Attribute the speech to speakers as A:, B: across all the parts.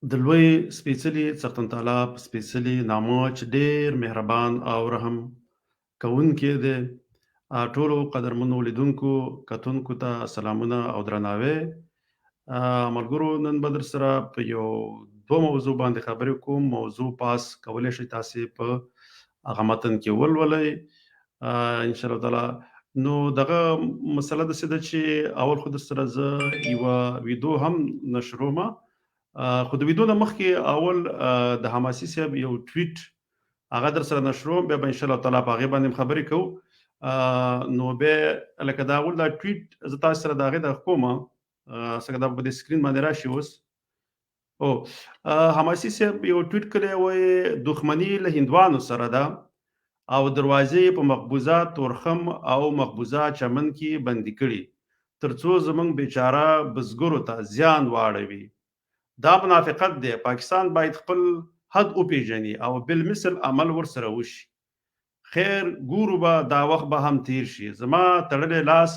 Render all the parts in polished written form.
A: د لوی سپېڅلي څښتن تعالی په سپېڅلي نامه چې ډېر مهربان او رحم کوونکی دی. ټولو قدرمنو لیدونکو کتونکو ته سلامونه او درناوی. ملګرو، نن به در سره په یو دوه موضوع باندې خبرې کوم. موضوع پاس کولی شئ تاسې په هغه متن کې ولولئ انشاءالله تعالی. نو دغه مسله داسې ده چې اول خو در سره زه یوه ویډیو هم نشرومه، خو د ویډیو نه مخکې اول د حماسي صاحب یو ټویټ هغه در سره نشروم، بیا به انشاءالله تعالی په هغې باندې هم خبرې کوو. نو بیا لکه دا اول دا ټویټ زه تاسو سره د هغې دغه کومه، څنګه دا په دې سکرین باندې راشي اوس. او حماسي صاحب یو ټویټ کړی وایي دښمني له هندوانو سره ده او دروازې په مقبوضه تورخم او مقبوضه چمن کې بندي کړي ترڅو زمونږ بیچاره بزګرو ته زیان واړوي. دا منافقت دی. پاکستان باید خپل حد وپیژني او بالمثل عمل ورسره وشي. خیر ګورو به دا وخت به هم تیر شي. زما تړلی لاس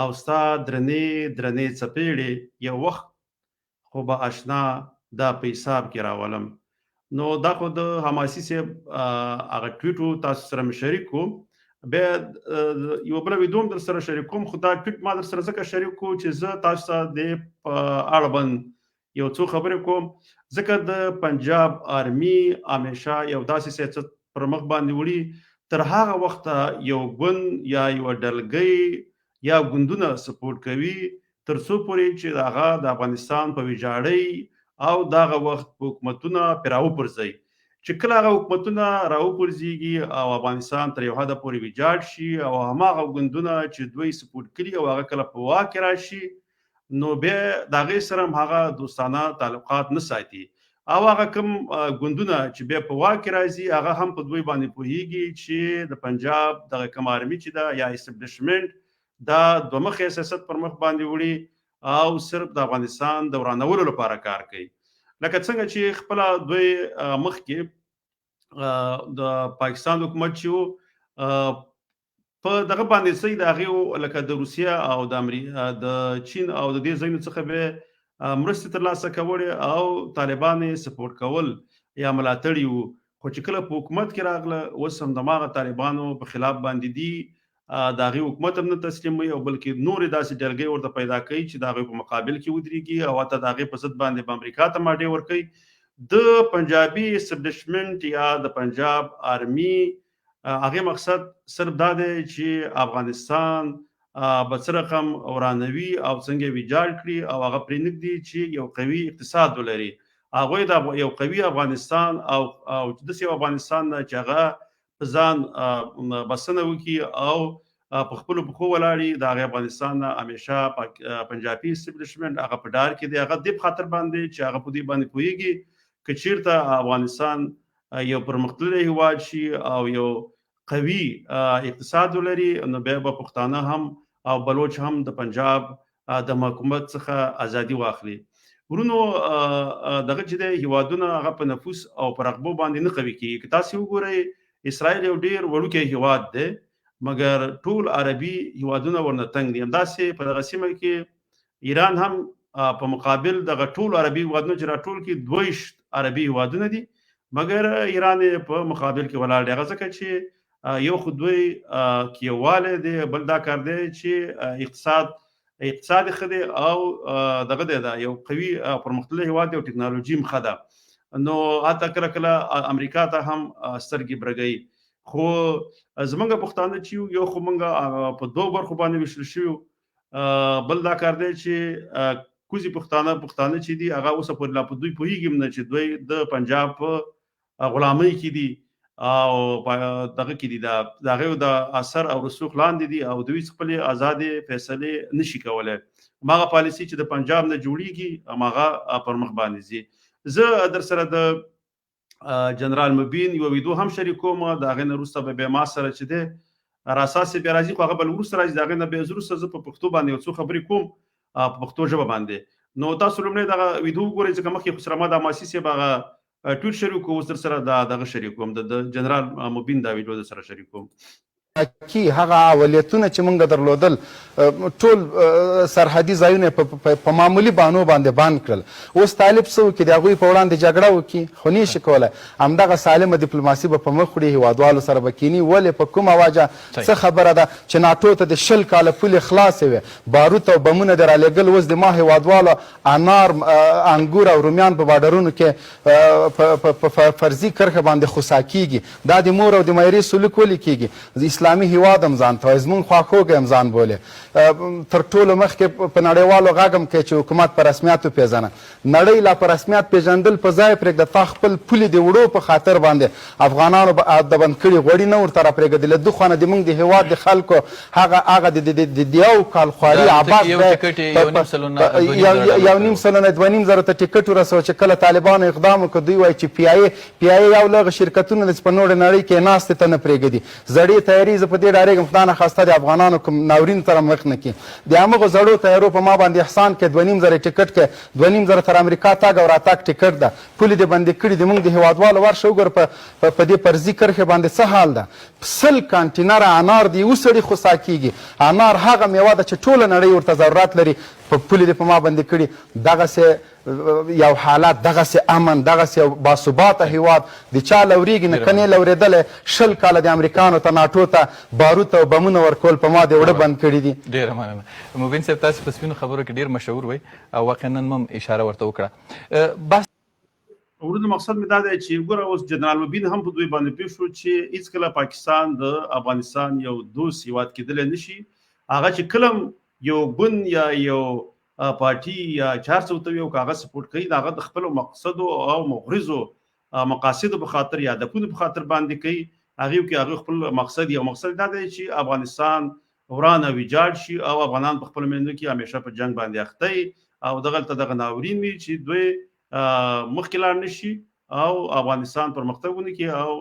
A: او ستا درنې درنې څپېړې یو وخت خو به اشنا دا په حساب کې راولم. نو دا خو د حماسي صاحب هغه ټویټ و، تاسو سره مې شریک کوم. بیا یو بله ویډیو هم در سره شریک کوم، خو دا ټویټ ما در سره ځکه شریک کوم چې زه تاسو ته د په اړه باندې یو څو خبرې کوم، ځکه د پنجاب آرمي همیشه یو داسې سیاست پر مخ باندې وړي تر هغه وخته یو ګوند یا یوه ډلګۍ یا ګوندونه سپورټ کوي تر څو پورې چې هغه د افغانستان په ویجاړۍ او دغه وخت په حکومتونه پرې راوپرځوي. چې کله هغه حکومتونه راوپرځېږي او افغانستان تر یو حده پورې ویجاړ شي او هماغه ګوندونه چې دوی سپورټ کړي او هغه کله په واک کې راشي، نو بیا د هغې سره هم هغه دوستانه تعلقات نه ساتي. او هغه کوم ګوندونه چې بیا په واک کې راځي هغه هم په دوی باندې پوهیږي چې د پنجاب دغه کوم آرمي چې ده یا اسټبلیشمنټ دا دوه مخی سیاست پر مخ باندې وړي او صرف د افغانستان د ورانولو لپاره کار کوي. لکه څنګه چې خپله دوی مخکې د پاکستان حکومت چې و په دغه باندې څه د هغې لکه د روسیه او د چین او د دې ځایونو څخه به مرستې ترلاسه کولې او طالبان یې سپورټ کول یا ملاتړ یې وو. خو چې کله په حکومت کې راغله اوس هم دماغه طالبانو په خلاف باندې دي، د هغې حکومت هم نه تسلیموي او بلکې نورې داسې ډلګۍ ورته پیدا کوي چې د هغې په مقابل کې ودرېږي او حتی د هغې په ضد باندې به امریکا ته ماډې ورکوي. د پنجابي اسټبلیشمنټ یا د پنجاب آرمي هغې مقصد صرف دا دی چې افغانستان به څه رقم ورانوي او څنګه یې ویجاړ کړي او هغه پرېنږدي چې یو قوي اقتصاد ولري. هغوی د یو قوي افغانستان او داسې یو افغانستان نه چې هغه په ځان بسنه وکړي او په خپلو پښو ولاړ وي، د هغې افغانستان نه همیشه پنجابي اسټبلیشمنټ هغه په ډار کې دی. هغه دې په خاطر باندې چې هغه په دې باندې پوهېږي که چېرته افغانستان یو پرمختللی هیواد شي او یو قوي اقتصاد ولري، نو بیا به پښتانه هم او بلوچ هم د پنجاب د حکومت څخه ازادي واخلي. ورونو، دغه چې دی هیوادونه هغه په نفوس او په رقبو باندې نه قوي کېږي. که تاسې وګورئ اسرائیل یو ډېر وړوکی هیواد دی مګر ټول عربي هیوادونه ورنه تنګ دي. همداسې په دغه سیمه کې ایران هم په مقابل دغه ټول عربي هیوادونه چې راټول کړي 22 عربي هیوادونه دي مګر ایران په مقابل کې ولاړ دی. هغه ځکه چې یو خو دوی کې یووالی دی، بل دا کار دی چې اقتصاد یې ښه دی او دغه دی دا یو قوي پرمختللی هیواد دی او ټکنالوژي هم ښه ده. نو حتی کله کله امریکا ته هم سترګې برګوي. خو زمونږ پښتانه چې یو خو مونږ په دوه برخو باندې ویشل شوي، بل دا کار دی چې کوزي پښتانه چې دي هغه اوسه پورې لا په دوی پوهېږي هم نه چې دوی د پنجاب په غلامۍ کې دي او دغه کې دي د هغې د اثر او رسوخ لاندې دي او دوی خپلې ازادې فیصلې نشي کولی. هماغه پالیسي چې د پنجاب نه جوړېږي هماغه پر مخ باندې ځي. زه در سره د جنرال مبین یو ویډیو هم شریکوم، د هغې نه وروسته به بیا ما سره چې دی راساسې بیا راځي، خو هغه به وروسته راځي. د هغې نه بیا وروسته زه په پښتو باندې یو څو خبرې کوم په پښتو ژبه باندې. نو تاسو لومړی دغه ویډیو وګورئ ځکه مخکې خو سره ما د حماسي صاحب هغه ټویټ شریک کوم، اوس در سره د دغه شریک کوم، د جنرال مبین دا ویډیو در سره شریک کوم.
B: کی هغه اولیتونه چې موږ درلودل ټول سرحدي ځایونه په معمولي بانو باندې بند کړل. اوس طالب څه وکړي؟ د هغوی په وړاندې جګړه وکړي، خو نه شي کولی. همدغه سالمه ډیپلوماسي به په مخ وړي، هیوادوالو سره به کینی. ولې په کومه وجه؟ څه خبره ده چې ناټو ته د 20 کاله پولې خلاصې وې، باروت او بمونه دې رالېږل. اوس د ما هیوادوالو انار، انګور او رومیان په باډرونو کې په فرضي کرښه باندې خوسا کیږي. دا د مور او د میرې سلوک ولې کیږي؟ اسلامي هیواد هم ځان ته وایي، زموږ خواخوږی هم ځان بولې. تر ټولو مخکې په نړیوالو غږ هم کوي چې حکومت په رسمیت وپېژنه. نړۍ لا په رسمیت پېژندل په ځای پرېږده، تا خپل پولې د وړو په خاطر باندې افغانانو د بند کړي غوړي نه ورته راپرېږدي. له ده خوا نه زموږ د هېواد د خلکو هغه د یو کال خواري عباس یو نیم سلنه 2.5 ته ټیکټ ورسوه چې کله طالبانو اقدام وکړ. دوی وایي چې پی آی یو له هغه شرکتونه ده چې په نورې نړۍ کې ناستې ته نه پرېږدي. زړې تیاري زه په دې ډارېږم خدای نخواسته د افغانانو کوم ناورین سره مخ نه کړي. د همغو زړو تیارو په ما باندې احسان کوي. 2.5 ټیکټ کوي، 2.5 تر امریکا تګ او راتګ ټیکټ ده. پولې دې بندې کړي. د موږ د هېوادوالو ورشه وګوره په دې فرضي کرښې باندې څه حال ده. 100 کانټینره انار د یو سړي خوسا کیږي. انار هغه میوه ده چې ټوله نړۍ ورته ضرورت لري. په پولې دې په ما باندې کړي. دغسې یو حالت، دغسې امن، دغسې یو باثباته هیواد د چا لورېږي نه، که نه یې لورېدلی. 20 کاله د امریکانو ته ناټو ته باروت او بمونه ورکول په ما د وړه بند کړي دي.
C: ډېره مننه. مبین صاحب تاسې په سپینو خبرو کې ډېر مشهور وئ او واقعا نن هم اشاره ورته وکړه. بس
A: وروسته مقصد مې دا دی چې ګوره اوس جنرال مبین هم په دوی باندې پوه شو چې هېڅکله پاکستان د افغانستان یو دوست هېواد کېدلی نه شي. هغه چې کله یو ګوند یا یو پارټي یا چار څه ورته وي او که هغه سپورټ کوي، د هغه د خپلو مقصدو او مغرضو مقاصدو په خاطر یا هدفونو په خاطر باندې کوي. هغې کې هغه خپل مقصد یو مقصد دا دی چې افغانستان وران او ویجاړ شي او افغانان په خپلو میندو کې همیشه په جنګ باندې اخته وي او دغلته دغه ناورین وي چې دوی مخکې لاړ نه شي او افغانستان پرمختګ ونه کړي او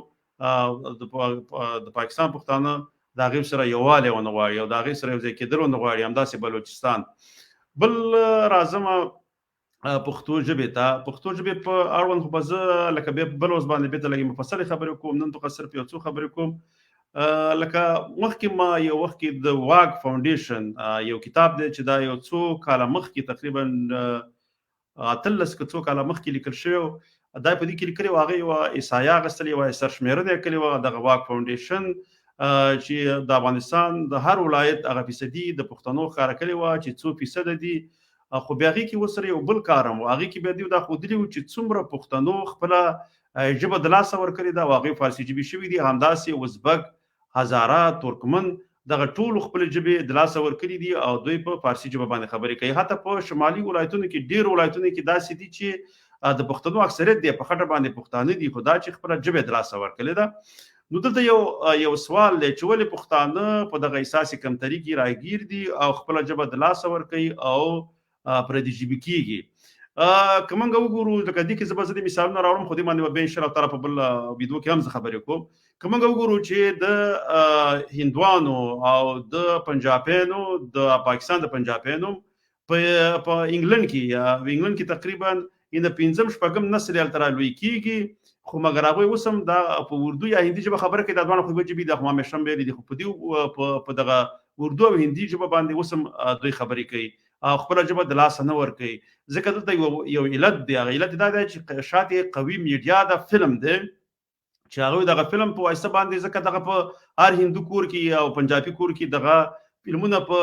A: د پاکستان پښتانه د هغې سره یووالی ونه غواړي او د هغې سره یو ځای کېدل ونه غواړي. همداسې بلوچستان. بل راځم پښتو ژبې ته. پښتو ژبې په اړوند خو به زه لکه بل اوس باندې بېرته لږې مفصلې خبرې کوم. نن ته صرف یو څو خبرې کوم. لکه مخکې ما یو وخت کې د واګ فاونډیشن یو کتاب دی چې دا یو څو کاله مخکې تقریبا 18 که څو کاله مخکې لیکل شوی و. دا په دې کې لیکلي و، هغه یوه احصایه اخیستلې وه، سرشمېرنه یې کړې وه. دغه واګ فاونډیشن چې د افغانستان د هر ولایت هغه فیصدي د پښتنو ښکاره کړې وه چې څو فیصده دي. خو بیا هغې کې ورسره یو بل کار هم و. هغې کې بیا دوی دا ښودلي وو چې څومره پښتنو خپله ژبه د لاسه ورکړې ده او هغې فارسي ژبې شوي دي. همداسې ازبک، هزاره، ترکمن دغه ټولو خپلې ژبې د لاسه ورکړي دي او دوی په فارسي ژبه باندې خبرې کوي. حتی په شمالي ولایتونو کې ډېرو ولایتونو کې داسې دي چې د پښتنو اکثریت دی په خټه باندې پښتانه دي، خو دا چې خپله ژبه د لاسه ورکړې ده. نو دلته یو سوال دی چې ولې پښتانه په دغه احساسي کمتري کې راګیر دي او خپله ژبه د لاسه ورکوي او پردي ژبې کېږي. که موږ وګورو لکه دې کې زه به زه د مثالونه راوړم، خو دې باندې به انشاءالله تعالی په بل ویډیو کې هم زه خبرې کوم. که موږ وګورو چې د هندوانو او د پنجابیانو د پاکستان د پنجابیانو په انګلند کې تقریبا د 5-6 نسل هلته رالوی کېږي، خو مګر هغوی اوس هم دا په اردو یا هندي ژبه خبره کوي. دا دواړه خو دوه ژبې دي، خو همیشه هم ویلي دي، خو په دې په دغه اردو او هندي ژبه باندې اوس هم دوی خبرې کوي او خپله ژبه د لاسه نه ورکوي. ځکه دلته یو علت دی. هغه علت دا دی چې شاته قوي میډیا ده، فلم دی چې هغوی دغه فلم په واسطه باندې، ځکه دغه په هر هندو کور کې او پنجابي کور کې دغه فلمونه په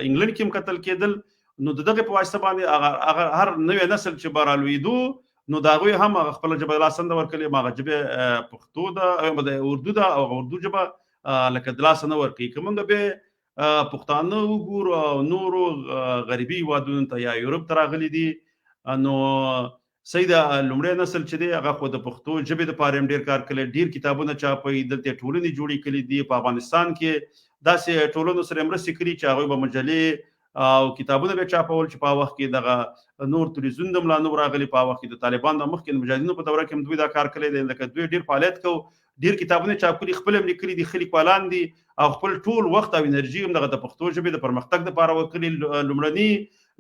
A: انګلند کې هم کتل کېدل. نو د دغه په واسطه باندې هر نوی نسل چې به رالویدو نو د هغوی هم هغه خپله ژبه د لاسه نه ورکوي. هغه ژبه پښتو ده، اردو ده او اردو ژبه لکه د لاسه نه ورکوي. که موږ بیا پښتانه وګورو او نورو غربي هېوادونو ته یا یورپ ته راغلي دي، نو صحیح ده لومړی نسل چې دی هغه خو د پښتو ژبې دپاره هم ډېر کار کړی، ډېر کتابونه چاپوي، دلته یې ټولنې جوړې کړي دي. په افغانستان کې داسې ټولنو سره یې مرستې کړي چې هغوی به مجلې او کتابونه به چاپول چې په وخت کې دغه نور تلویزیون هم لا نه و راغلي. په هغه وخت کې د طالبانو نه مخکې د مجاهدینو په دوره کې هم دوی دا کار کړی دی. لکه دوی ډېر فعالیت کوو، ډېر کتابونه چاپ کړي، خپل هم لیکلي دي، ښه لیکوالان دي او خپل ټول وخت او انرژي هم دغه د پښتو ژبې د پرمختګ دپاره ورکړي. لومړني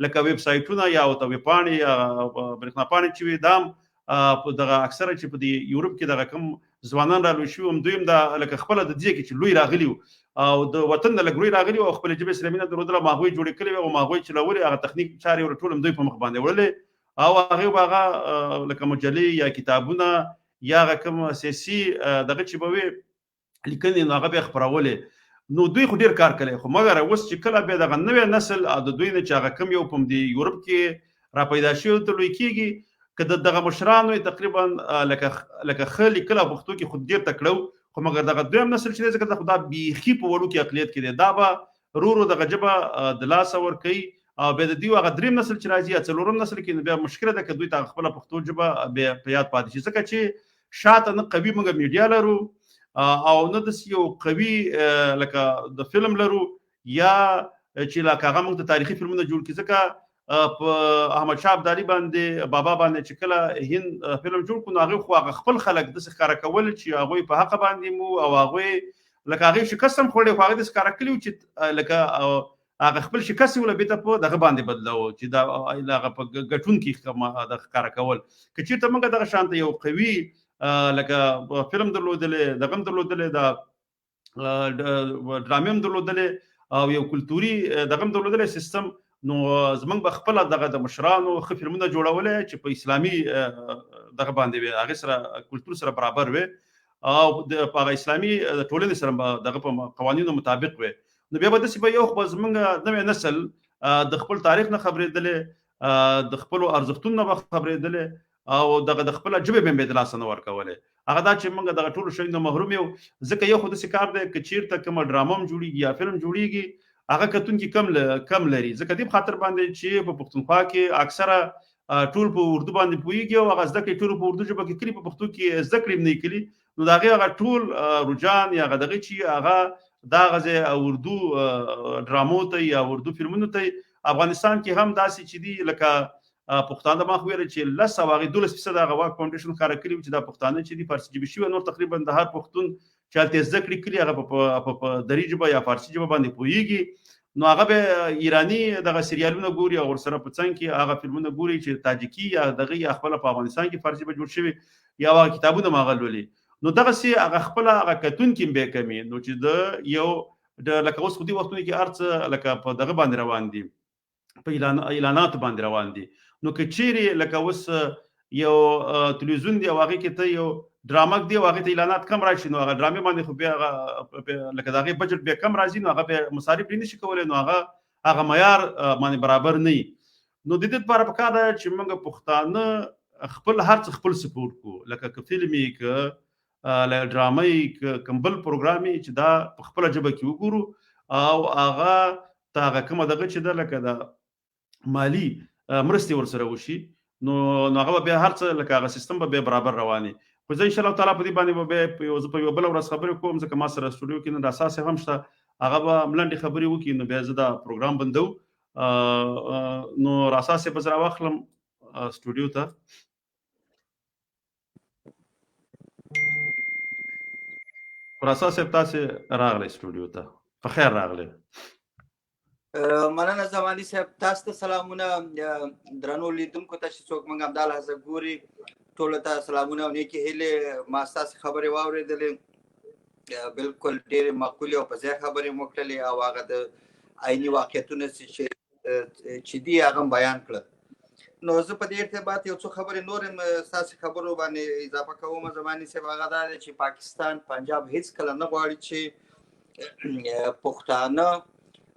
A: لکه ویب سایټونه یا ورته ویبپاڼې یا برېښنا پاڼې چې وي دا هم په دغه اکثره چې په د یورپ کې دغه کوم ځوانان را لوی شوي هم دوی هم د لکه خپله د دې کې چې لوی راغلي وو او د وطن د لږ لوی راغلي وو او خپلې ژبې سره مینه درلودله هم هغوی جوړې کړې وې او هغوی چلولې هغه تخنیک چارې ور ټول هم دوی په مخ باندې وړلې او هغې به هغه لکه مجلې یا کتابونه یا هغه کوم سیاسي دغه چې به وې لیکنې نو هغه به یې خپرولې نو دوی خو ډېر کار کړی خو مګر اوس چې کله بیا دغه نوی نسل او د دوی نه چې هغه کم یو په همدې یورپ کې را پیدا شوي ورته لوی کېږي که د دغه مشرانو تقریبا لکه ښه لیکل او پښتو کې خو ډېر تکړه خو مګر دغه دویم نسل چې دی ځکه خو دا بیخي په وړوکي اقلیت کې دی دا به ورو ورو دغه ژبه د لاسه ورکوي او بیا د دوی هغه دریم نسل چې راځي یا څلورم نسل کې نو بیا مشکله ده که دوی ته خپله پښتو ژبه بیا په یاد پاتې شي ځکه چې شاته نه قوي موږ میډیا لرو او نه داسې یو قوي لکه د فلم لرو یا چې لکه هغه موږ د تاریخي فلمونه جوړ کړي ځکه په احمد شاه ابدالي باندې بابا باندې چې کله هند فلم جوړ کړو نو هغوی خو هغه خپل خلک داسې ښکاره کول چې هغوی په حقه باندې مو او هغوی لکه هغوی شکست هم خوړی خو هغوی داسې ښکاره کړي وو چې لکه هغه خپل شکست یې بېرته په دغه باندې بدلوه چې دا هغه په ګټونکي ښکاره کول که چېرته موږ دغه شانته یو قوي لکه فلم درلودلې دغه هم درلودلې د ډرامې هم درلودلې او یو کلتوري دغه هم درلودلی سیستم نو زمونږ به خپله دغه د مشرانو ښه فلمونه جوړولی چې په اسلامي دغه باندې وي هغې سره کلتور سره برابر وي او په هغه اسلامي ټولنې سره به دغه په قوانینو مطابق وي نو بیا به داسې به یو خو به زمونږ نوی نسل د خپل تاریخ نه خبرېدلی د خپلو ارزښتونو نه به خبرېدلی او دغه د خپله ژبې به یې د لاسه نه ورکولی هغه دا چې موږ دغه ټولو شیانو نه محروم یو ځکه یو خو داسې کار دی که چېرته کومه ډرامه هم جوړېږي یا فلم جوړېږي هغه کتونکي کم لري ځکه دې په خاطر باندې چې په پښتونخوا کې اکثره ټول په اردو باندې پوهېږي او هغه زده کړې ټول په اردو ژبه کې کړي په پښتو کې زده کړې هم نه کړي نو د هغې هغه ټول رجحان یا هغه دغه چې هغه دا هغه اردو ډرامو ته یا اردو فلمونو ته افغانستان کې هم داسې چې دي لکه پښتانه ما خو ویل چې 10 او هغې 12% هغه واک فاونډیشن ښکاره کړي چې دا پښتانه چې دي فارسي ژبې شوي نور تقریبا د هر پښتون چې هلته زده کړې کړي هغه په دري ژبه یا فارسي ژبه باندې پوهېږي نو هغه به ایراني دغه سریالونه ګوري او ورسره په څنګ کې هغه فلمونه ګوري چې تاجکي یا دغه یا خپله په افغانستان کې فارسي به جوړ شوي یا هغه کتابونه هم هغه لولي نو دغسې هغه خپله هغه کتونکي هم بیا کمي نو چې د یو لکه اوس خو دې وختونو کې هر څه لکه په دغه باندې روان دي په اعلاناتو باندې روان دي نو که چیرې لکه اوس یو تلویزیون دی او هغې کې ته یو ډرامه دی او هغې ته اعلانات کم راشي نو هغه ډرامې باندې خو بیا هغه لکه د هغې بجټ بیا کم راځي نو هغه بیا مصارف پرې نشي کولی نو هغه معیار باندې برابر نه وي نو د دې لپاره پکار ده چې موږ پښتانه خپل هر څه خپل سپورټ کړو لکه که فلم یې که ډرامه یې که کوم بل پروګرام یې چې دا په خپله ژبه کې وګورو او هغه ته هغه کومه دغه چې ده لکه د مالي مرستې ورسره وشي نو هغه به بیا هر څه لکه هغه سیستم به بیا برابر روان وي خو زه انشاءالله تعالی په دې باندې به زه په یوه بله ورځ خبرې کوم ځکه ما سره سټوډیو کې نن اساس هم شته هغه به لنډې خبرې وکړي نو بیا زه دا پروګرام بندو نو اساس به زه راواخلم سټوډیو ته اساس تاسې راغلی سټوډیو ته په خیر راغلی
D: مننه زماني صاحب تاسو ته سلامونه درنو لیدونکو ته چې څوک موږ همدا لحظه ګوري ټولو ته سلامونه او نیکې هیلې ما ستاسې خبرې واورېدلې بالکل ډېرې معقولې او په ځای خبرې مو کړلې او هغه د عیني واقعیتونه چې دي هغه بیان کړل نو زه په دې ارتباط یو څو خبرې نور هم ستاسې خبرو باندې اضافه کوم زماني صاحب هغه دا دی چې پاکستان پنجاب هېڅکله نه غواړي چې پښتانه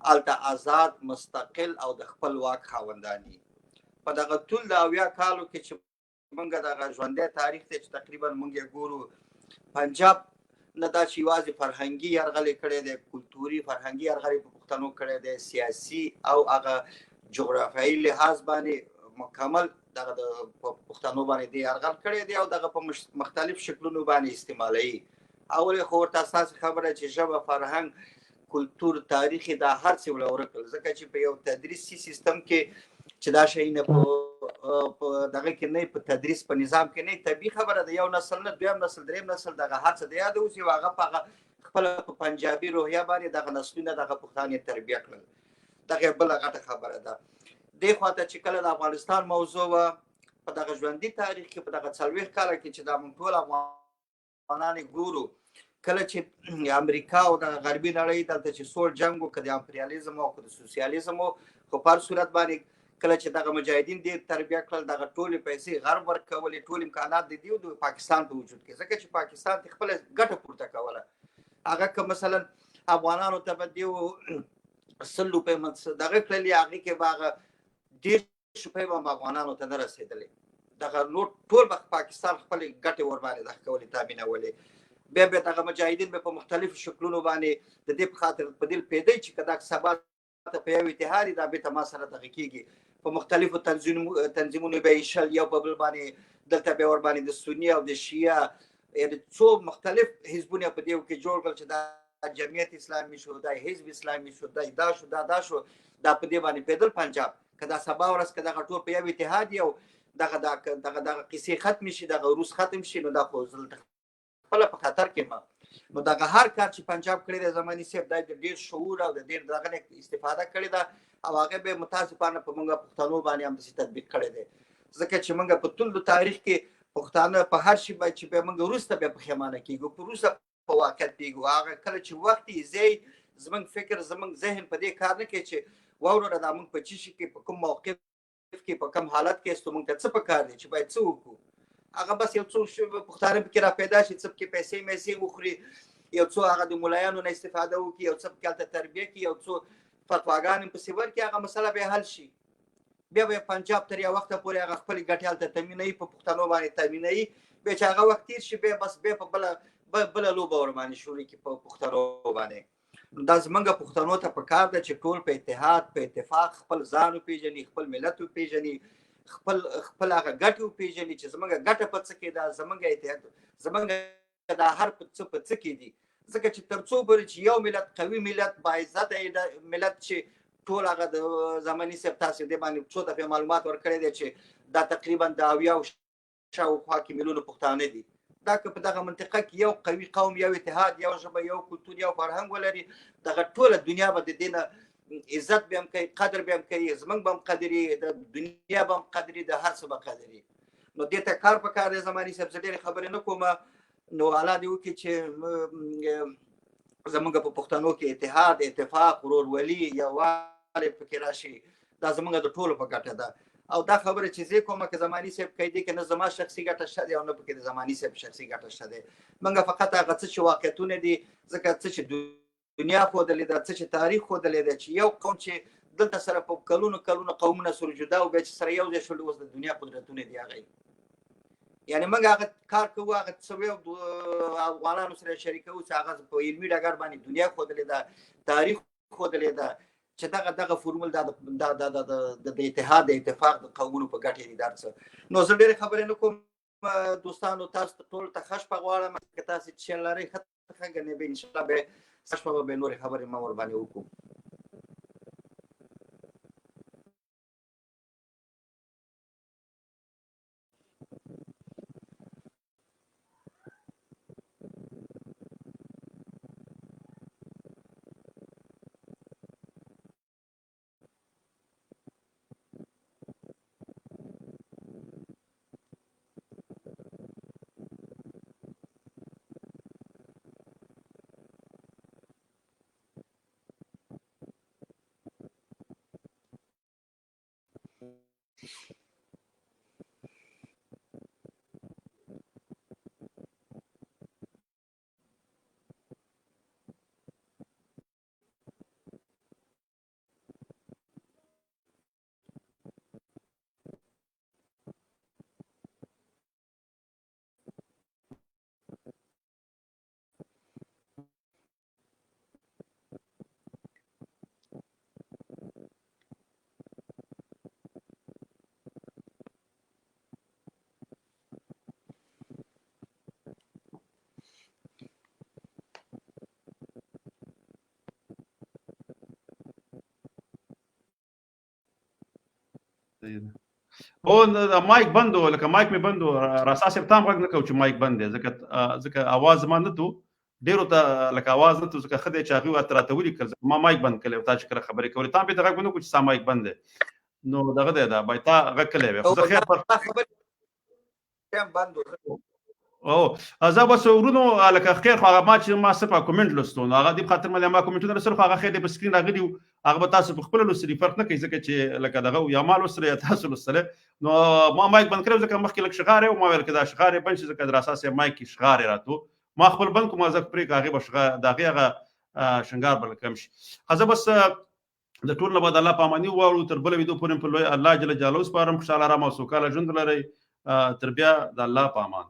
D: هلته آزاد مستقل او د خپل واک خاوندان دي په دغه ټول د 80 کالو کې چې موږ دغه ژوندی تاریخ دی چې تقریبا موږ یې ګورو پنجاب نه دا چې یوازې فرهنګي یرغل یې کړی دی کلتوري فرهنګي یرغل یې په پښتنو کړی دی سیاسي او هغه جغرافیایي لحاظ باندې مکمل دغه د پښتنو باندې دی یرغل کړی دی او دغه په مختلف شکلونو باندې استعمالوي اول خو ورته اساسي خبره چې ژبه فرهنګ کلتور تاریخي دا هر څه ولا ورکل ځکه چې په یو تدریسي سیستم کې چې دا شی نه په دغه کې نه په تدریس په نظام کې نه طبیعي خبره ده یو نسل نه دویم نسل دریم نسل دغه هر څه د یاد اوسي هغه په خپل پنجابي روحیه باندې دغه نسلونه دغه پښتانه تربیه کړل دغه بل غټه خبره ده د خواته چې کله د افغانستان موضوع په دغه ژوندۍ تاریخ کې په دغه 40 کال کې چې دا موږ ټول افغانان ګورو کله چې امریکا او د غربي نړۍ دلته چې سوړ جنګ وکړ د امپریالیزم او د سوسیالیزم خو په هر صورت باندې کله چې دغه مجاهدین دې تربیه کړل دغه ټولې پیسې غرب ورکولې ټول امکانات د دې د پاکستان په وجود کې ځکه چې پاکستان خپل ګټه پورته کوله هغه که مثلا افغانانو ته به دیو 100 روپۍ دغه کړلې هغې کې به هغه 10 روپۍ به افغانانو ته نه رسېدلې دغه نور ټول به پاکستان خپلې ګټې ورباندې دغه کولې تامینولې بیا بیا دغه مجاهدین به په مختلفو شکلونو باندې د دې په خاطر په دل پیدا چې که دا سبا ته په یو اتحاد دا بېرته ما سره دغه کېږي په مختلفو تنظیمونو به یې شل یو په بل باندې دلته بیا ورباندې د سني او د شیعه یعنې څو مختلف حزبونه په دې کې جوړ کړل چې دا جمعیت اسلامي شو دا حزب اسلامي شو دا شو دا شو دا په دې باندې پیدل پنجاب که دا سبا ورځ که دغه ټول په یو اتحاد یو دغه قصې ختم شي دغه روس ختم شي نو دا خو خپل په خطر کې ما نو دغه هر کار چې پنجاب کړی د زماني صاحب د ډیر شعور او د ډیر دغه استفاده کړې ده او هغه به متاسفانه په موږ پښتنو باندې هم د تطبیق کړی دی ځکه چې موږ په ټول تاریخ کې پښتانه په هر شي باندې چې به موږ وروسته به پښیمانه کیږو په وروسته په واقعیت پیږو هغه کله چې وخت یې زی زموږ فکر زموږ ذهن په دې کار نه کوي چې واوره دا موږ په چی شي کې په کوم موقف کې په کوم حالت کې ستو موږ ته څه پکار دي چې باید څه وکړو هغه بس یو څو پښتانه پکې را پیدا شي څه پکې پیسې مېسې وخوري یو څو هغه د ملایانو نه استفاده وکړي یو څه پکې هلته تربیه کړي یو څو فتواګانې پسې ورکړي هغه مسله به حل شي بیا به پنجاب تر یو وخته پورې هغه خپلې ګټې هلته تامینوي په پښتنو باندې تامینوي بیا چې هغه وخت تېر شي بیا بس بیا په بله لوبه ورباندې شروع کړي په پښتنو باندې دا زموږ پښتنو ته پکار ده چې ټول په اتحاد په اتفاق خپل ځان وپېژني خپل ملت وپېژني خپل هغه ګټې وپېژني چې زموږ ګټه په څه کې ده زموږ اتحاد زموږ دا هر څه په څه کې دي ځکه چې تر څو پورې چې یو ملت قوي ملت باعزته ملت چې ټول هغه د زماني صاحب تاسو دې باندې څو دفعې معلومات ورکړی دی چې دا تقریبا د 70 شاوخوا کې میلیونه پښتانه دي دا که په دغه منطقه کې یو قوي قوم یو اتحاد یو ژبه یو کلتور یو فرهنګ ولري دغه ټوله دنیا به د دې نه عزت به هم کوي قدر به هم کوي زموږ به هم قدري د دنیا به هم قدري د هر څه به قدري نو دې ته کار پکار دی زماني صاحب زه ډېرې خبرې نه کوم نو الله دې وکړي چې زموږ په پښتنو کې اتحاد اتفاق ورورولي یووالی پکې راشي دا زموږ د ټولو په ګټه ده او دا خبره چې زه کومه که زماني صاحب کوي دي که نه زما شخصي ګټه شته دی او نه پکې د زماني صاحب شخصي ګټه شته دی موږ فقط هغه څه چې واقعیتونه دي ځکه څه چې دنیا ښودلې ده څه چې تاریخ ښودلی دی چې یو قوم چې دلته سره په کلونو قومونه سره جدا او بیا چې سره یو ځای شول اوس د دنیا قدرتونه دي هغه یعنې موږ هغه کار کوو هغه څه افغانانو سره شریکوو چې هغه په علمي ډګر باندې دنیا ښودلې ده تاریخ ښودلې ده چې دغه فورمول د اتحاد د اتفاق د قومونو په ګټه دي دا څه نو زه ډېرې خبرې نه کوم دوستانو تاسو ټول ته ښه شپه غواړم که تاسې چې لرئ ښه ګڼئ به انشاءالله به ښه شپه به نورې خبرې ما ورباندې وکړو
A: او د مایک بند و لکه مایک مې بند و راسا صاحب تام غږ نه کوو چې مایک بند دی ځکه اواز زما نه تو ډېرو ته لکه اواز نه تو ځکه ښه دی چې هغوی ورته راته ولیکل ما مایک بند کړی تا چې کله خبرې کولې تا هم بېرته غږ ونه کړو چې ستا مایک بند دی نو دغه دی دا باید تا غږ کړی وی خو زه خیر او زه بس ورونو لکه خیر خو هغه ما چې ما څه په کومنټ لوستو نو هغه دې خاطر مې ما کومنټونه رسول خو هغه خیر په سکرین راغلی هغه به تاسو په خپل لوستري فرق نه کوي ځکه چې لکه دغه یا ما لوستره یا تاسو لوستره نو ما مایک بند کړو ځکه مخکې لک شغاره او ما ویل کدا شغاره بن چې ځکه در اساس مایک شغاره راتو ما خپل بند کوم ځکه پرې هغه بشغه دغه هغه شنګار بل کم شي هغه بس د ټول نه بعد الله پامانی وړو تر بل ویدو پورې په لوی الله جل جلاله سپارم خوشاله را مو سوکاله ژوند لري تر بیا د الله پامان